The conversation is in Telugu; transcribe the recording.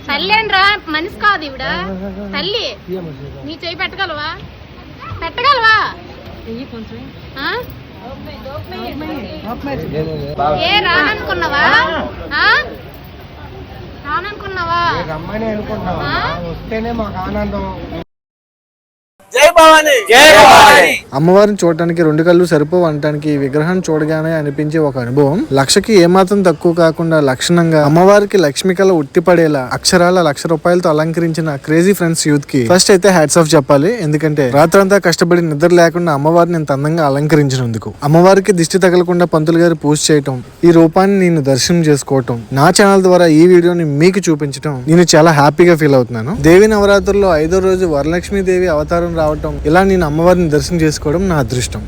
తల్లేండ్రా, మనిషి కాదు ఈవిడ తల్లి. నీ చేయి పెట్టగలవా? పెట్టగలవా? ఏ రాననుకున్నావా? రాననుకున్నావా? రమ్మని అనుకుంటున్నావా? వస్తేనే మాకు ఆనందం. అమ్మవారిని చూడటానికి 2 కళ్ళు సరిపోవు అనటానికి ఈ విగ్రహాన్ని చూడగానే అనిపించే ఒక అనుభవం. లక్షకి ఏమాత్రం తక్కువ కాకుండా లక్షణంగా అమ్మవారికి లక్ష్మి కళ ఉట్టిపడేలా అక్షరాల ₹1,00,000 అలంకరించిన క్రేజీ ఫ్రెండ్స్ యూత్ కి ఫస్ట్ అయితే హ్యాట్స్ ఆఫ్ చెప్పాలి. ఎందుకంటే రాత్రంతా కష్టపడి నిద్ర లేకుండా అమ్మవారిని ఇంత అందంగా అలంకరించినందుకు. అమ్మవారికి దిష్టి తగలకుండా పంతులు గారు పూజ చేయటం, ఈ రూపాన్ని నేను దర్శనం చేసుకోవటం, నా ఛానల్ ద్వారా ఈ వీడియోని మీకు చూపించడం నేను చాలా హ్యాపీగా ఫీల్ అవుతున్నాను. దేవి నవరాత్రుల్లో 5వ రోజు వరలక్ష్మి దేవి అవతారం రావటం, ఇలా నేను అమ్మవారిని దర్శనం చేసుకోవడం నా అదృష్టం.